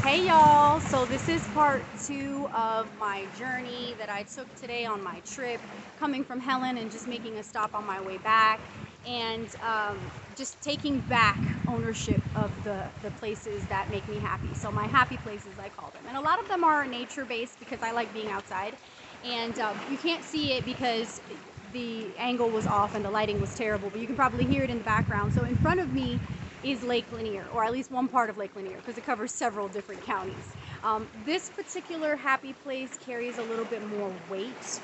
Hey y'all, so this is part 2 of my journey that I took today on my trip, coming from Helen and just making a stop on my way back, and just taking back ownership of the places that make me happy. So my happy places, I call them. And a lot of them are nature-based because I like being outside. And you can't see it because the angle was off and the lighting was terrible, but you can probably hear it in the background. So in front of me is Lake Lanier, or at least one part of Lake Lanier, because it covers several different counties. This particular happy place carries a little bit more weight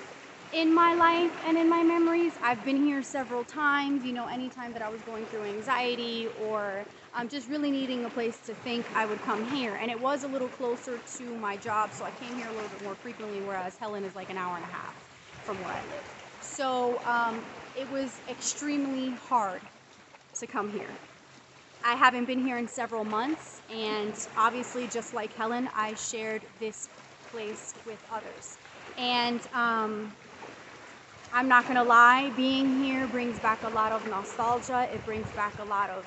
in my life and in my memories. I've been here several times, anytime that I was going through anxiety or just really needing a place to think, I would come here. And it was a little closer to my job, so I came here a little bit more frequently, whereas Helen is like an hour and a half from where I live. So it was extremely hard to come here. I haven't been here in several months, and obviously, just like Helen, I shared this place with others. And I'm not gonna lie, being here brings back a lot of nostalgia. It brings back a lot of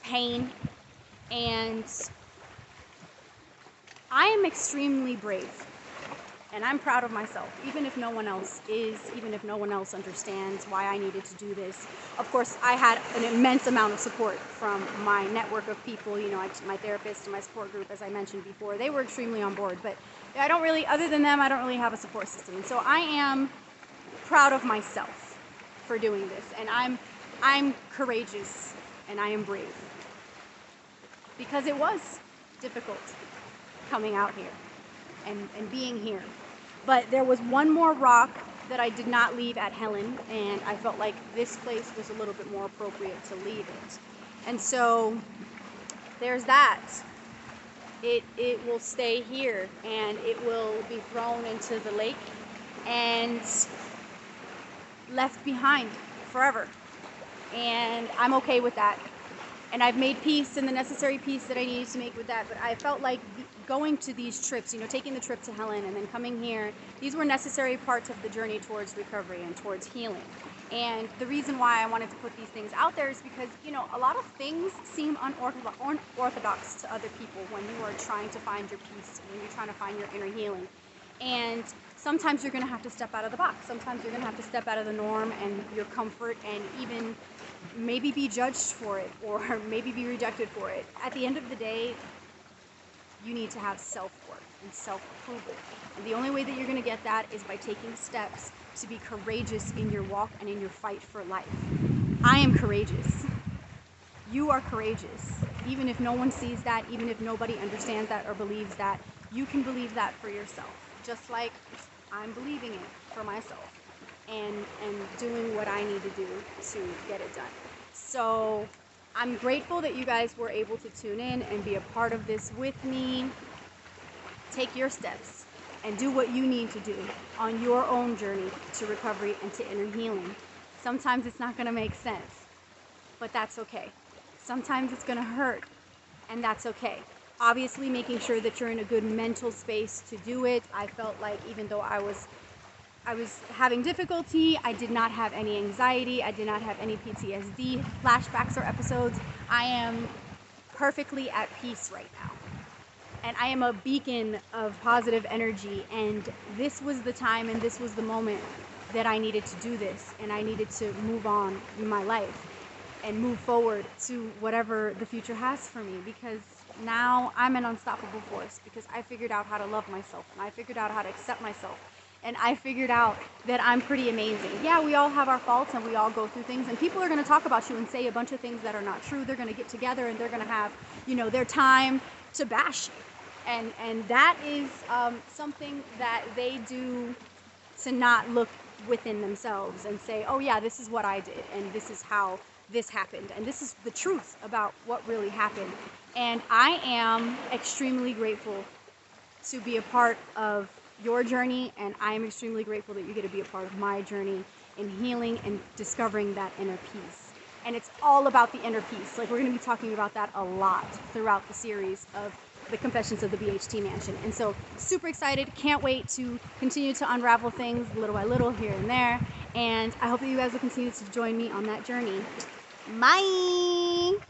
pain, and I am extremely brave. And I'm proud of myself, even if no one else is, even if no one else understands why I needed to do this. Of course, I had an immense amount of support from my network of people, my therapist and my support group, as I mentioned before. They were extremely on board, but I don't really, other than them, I don't really have a support system. And so I am proud of myself for doing this. And I'm courageous and I am brave. Because it was difficult coming out here and being here. But there was one more rock that I did not leave at Helen, and I felt like this place was a little bit more appropriate to leave it. And so there's that. It will stay here, and it will be thrown into the lake and left behind forever. And I'm okay with that. And I've made peace and the necessary peace that I needed to make with that. But I felt like going to these trips, taking the trip to Helen and then coming here, these were necessary parts of the journey towards recovery and towards healing. And the reason why I wanted to put these things out there is because, a lot of things seem unorthodox to other people when you are trying to find your peace, when you're trying to find your inner healing. And sometimes you're going to have to step out of the box. Sometimes you're going to have to step out of the norm and your comfort, and even maybe be judged for it or maybe be rejected for it. At the end of the day, you need to have self-worth and self-approval. And the only way that you're going to get that is by taking steps to be courageous in your walk and in your fight for life. I am courageous. You are courageous. Even if no one sees that, even if nobody understands that or believes that, you can believe that for yourself. Just like I'm believing it for myself and doing what I need to do to get it done. So I'm grateful that you guys were able to tune in and be a part of this with me. Take your steps and do what you need to do on your own journey to recovery and to inner healing. Sometimes it's not going to make sense, but that's okay. Sometimes it's going to hurt, and that's okay. Obviously, making sure that you're in a good mental space to do it. I felt like even though I was having difficulty, I did not have any anxiety, I did not have any PTSD flashbacks or episodes. I am perfectly at peace right now. And I am a beacon of positive energy, and this was the time and this was the moment that I needed to do this, and I needed to move on in my life and move forward to whatever the future has for me, because now I'm an unstoppable force, because I figured out how to love myself, and I figured out how to accept myself, and I figured out that I'm pretty amazing. Yeah, we all have our faults and we all go through things, and people are going to talk about you and say a bunch of things that are not true. They're going to get together and they're going to have, their time to bash you. And that is something that they do to not look within themselves and say, oh yeah, this is what I did, and this is how this happened, and this is the truth about what really happened. And I am extremely grateful to be a part of your journey, and I am extremely grateful that you get to be a part of my journey in healing and discovering that inner peace. And it's all about the inner peace. Like, we're going to be talking about that a lot throughout the series of the Confessions of the BHT Mansion. And so, super excited, can't wait to continue to unravel things little by little here and there. And I hope that you guys will continue to join me on that journey. Bye!